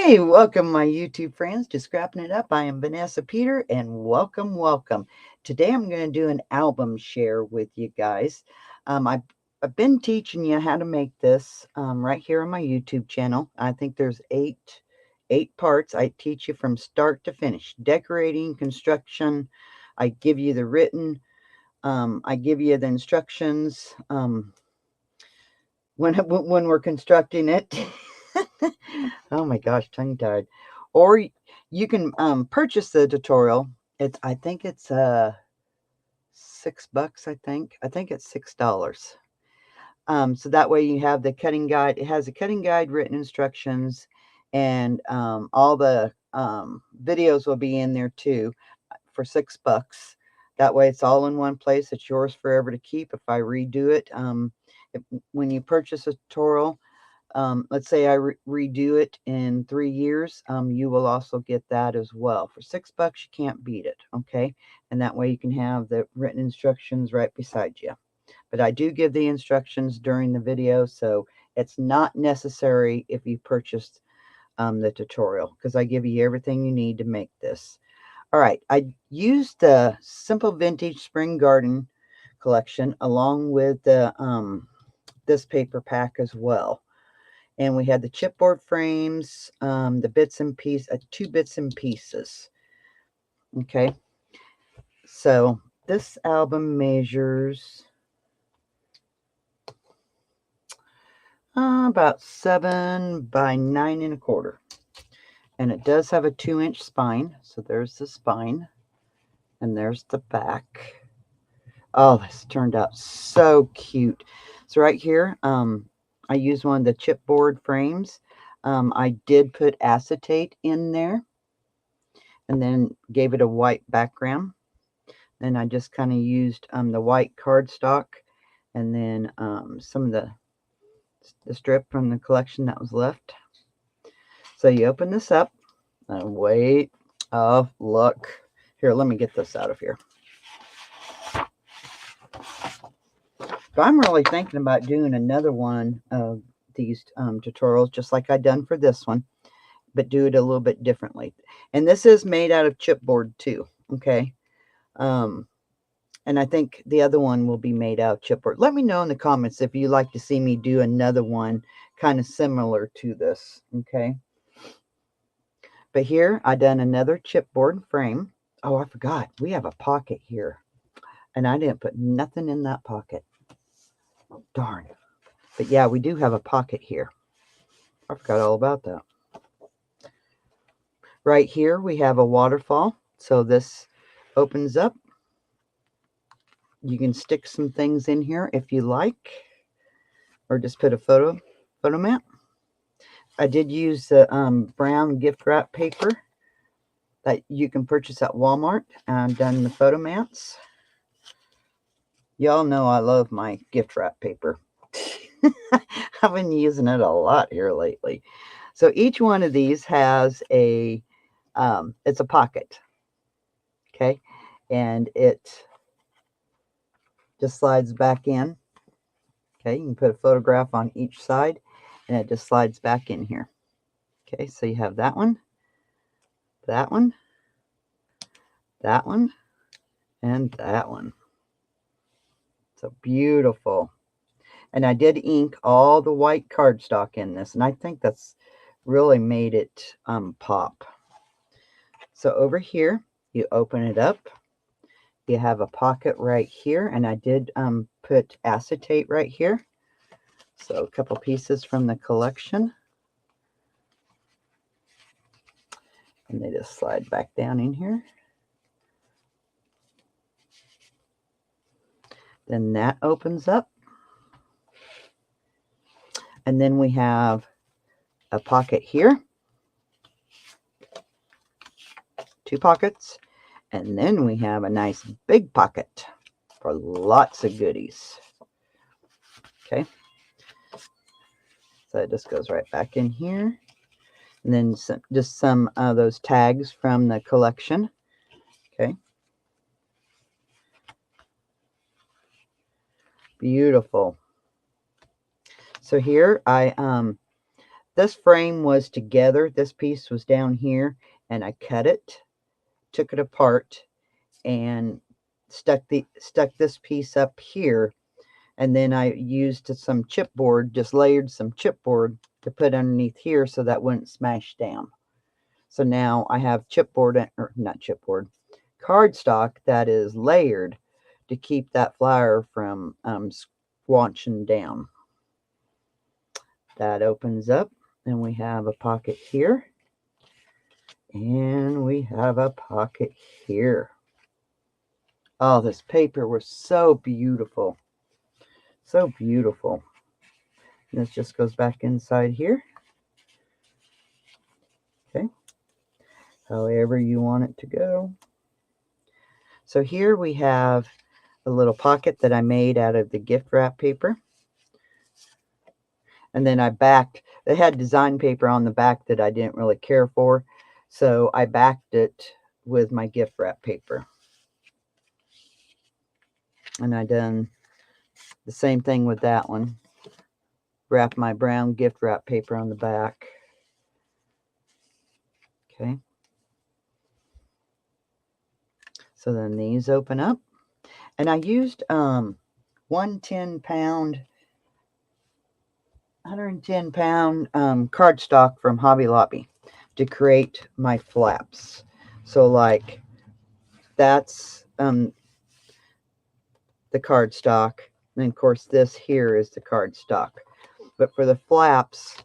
Hey, welcome my YouTube friends to Scrapping It Up. I am Vanessa Peter and welcome. Today I'm going to do an album share with you guys. I've been teaching you how to make this right here on my YouTube channel. I think there's eight parts. I teach you from start to finish. Decorating, construction. I give you the written. I give you the instructions when we're constructing it. Oh my gosh, tongue tied. Or you can purchase the tutorial. I think it's $6. I think it's $6. So that way you have the cutting guide. It has a cutting guide, written instructions, and all the videos will be in there too for $6. That way it's all in one place. It's yours forever to keep. If I redo it, when you purchase a tutorial, let's say I redo it in 3 years, you will also get that as well. For $6, you can't beat it, okay? And that way you can have the written instructions right beside you. But I do give the instructions during the video, so it's not necessary if you purchased the tutorial, because I give you everything you need to make this. All right, I used the Simple Vintage Spring Garden collection along with the this paper pack as well. And we had the chipboard frames, the bits and pieces, 2 bits and pieces. Okay, so this album measures about 7 by 9 1/4, and it does have a 2-inch spine. So there's the spine, and there's the back. Oh, this turned out so cute. So right here, I used one of the chipboard frames. I did put acetate in there and then gave it a white background. Then I just kind of used the white cardstock and then some of the strip from the collection that was left. So you open this up and wait. Oh, look. Here, let me get this out of here. So I'm really thinking about doing another one of these tutorials, just like I done for this one, but do it a little bit differently. And this is made out of chipboard too, okay? And I think the other one will be made out of chipboard. Let me know in the comments if you'd like to see me do another one kind of similar to this, okay? But here, I done another chipboard frame. Oh, I forgot. We have a pocket here. And I didn't put nothing in that pocket. Darn. But yeah, we do have a pocket here. I forgot all about that. Right here, we have a waterfall. So this opens up. You can stick some things in here if you like. Or just put a photo mat. I did use the brown gift wrap paper that you can purchase at Walmart. I've done the photo mats. Y'all know I love my gift wrap paper. I've been using it a lot here lately. So each one of these has a, it's a pocket. Okay. And it just slides back in. Okay. You can put a photograph on each side and it just slides back in here. Okay. So you have that one, that one, that one, and that one. So beautiful. And I did ink all the white cardstock in this, and I think that's really made it pop. So over here, you open it up. You have a pocket right here, and I did put acetate right here. So a couple pieces from the collection. And they just slide back down in here. Then that opens up. And then we have a pocket here. 2 pockets. And then we have a nice big pocket for lots of goodies. Okay. So it just goes right back in here. And then just some of those tags from the collection. Okay. Beautiful. So here I this frame was together. This piece was down here, and I cut it, took it apart, and stuck this piece up here, and then I used some chipboard, just layered some chipboard to put underneath here so that wouldn't smash down. So now I have chipboard, or not chipboard, cardstock that is layered to keep that flower from squanching down. That opens up, and we have a pocket here, and we have a pocket here. Oh, this paper was so beautiful. So beautiful. And this just goes back inside here. Okay. However you want it to go. So here we have a little pocket that I made out of the gift wrap paper. And then I backed, it had design paper on the back that I didn't really care for. So I backed it with my gift wrap paper. And I done the same thing with that one. Wrap my brown gift wrap paper on the back. Okay. So then these open up. And I used 110 pound cardstock from Hobby Lobby to create my flaps. So like that's the cardstock. And of course this here is the cardstock. But for the flaps,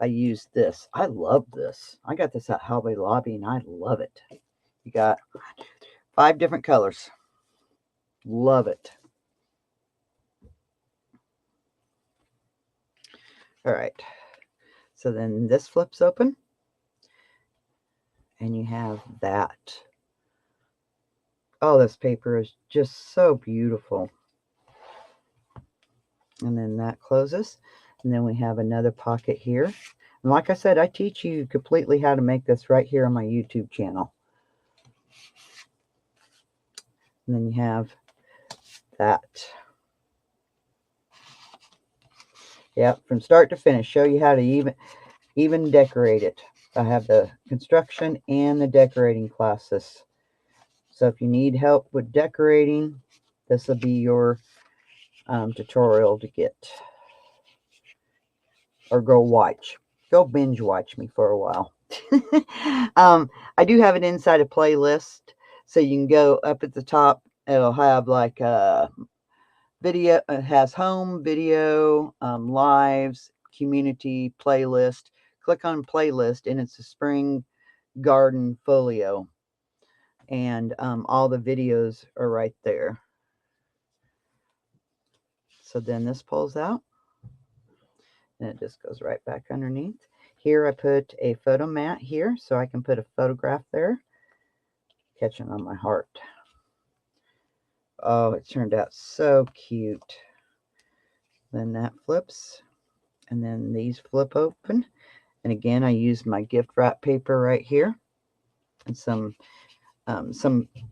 I used this. I love this. I got this at Hobby Lobby and I love it. You got 5 different colors. Love it. All right. So then this flips open. And you have that. Oh, this paper is just so beautiful. And then that closes. And then we have another pocket here. And like I said, I teach you completely how to make this right here on my YouTube channel. And then you have that. Yep, from start to finish, show you how to even decorate it. I have the construction and the decorating classes. So if you need help with decorating, this will be your tutorial to get. Or go watch. Go binge watch me for a while. I do have it inside a playlist. So you can go up at the top. It'll have like a video. It has home, video, lives, community, playlist. Click on playlist and it's a spring garden folio. And all the videos are right there. So then this pulls out. And it just goes right back underneath. Here I put a photo mat here so I can put a photograph there. Catching on my heart. Oh, it turned out so cute. Then that flips. And then these flip open. And again, I used my gift wrap paper right here. And some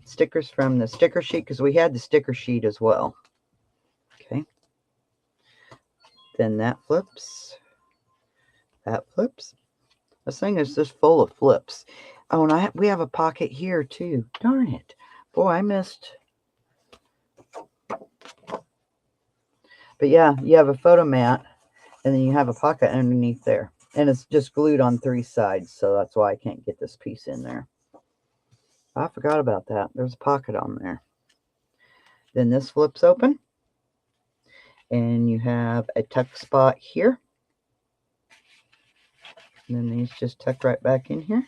stickers from the sticker sheet because we had the sticker sheet as well. Okay. Then that flips. That flips. This thing is just full of flips. Oh, and we have a pocket here too. Darn it. Boy, I missed. But yeah, you have a photo mat and then you have a pocket underneath there. And it's just glued on 3 sides, so that's why I can't get this piece in there. I forgot about that. There's a pocket on there. Then this flips open. And you have a tuck spot here. And then these just tuck right back in here.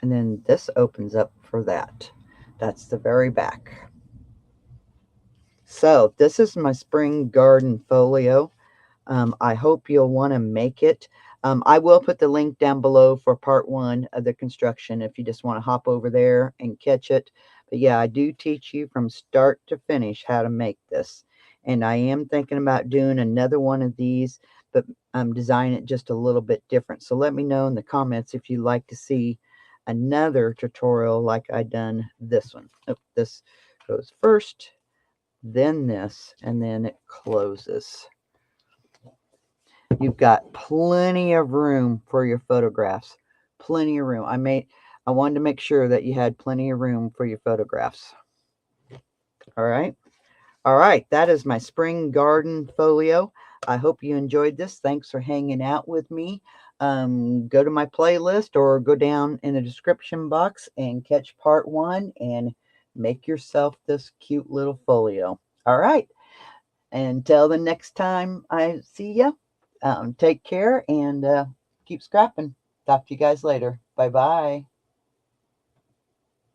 And then this opens up for that. That's the very back. So this is my spring garden folio. I hope you'll want to make it. I will put the link down below for part 1 of the construction if you just want to hop over there and catch it. But yeah, I do teach you from start to finish how to make this. And I am thinking about doing another one of these, but I'm designing it just a little bit different. So let me know in the comments if you'd like to see another tutorial like I done this one. Oh, this goes first. then this, and then it closes. You've got plenty of room for your photographs. Plenty of room. I wanted to make sure that you had plenty of room for your photographs. All right. All right, that is my spring garden folio. I hope you enjoyed this. Thanks for hanging out with me. Go to my playlist or go down in the description box and catch part 1 and make yourself this cute little folio. All right, until the next time I see you, take care and keep scrapping. Talk to you guys later. Bye-bye.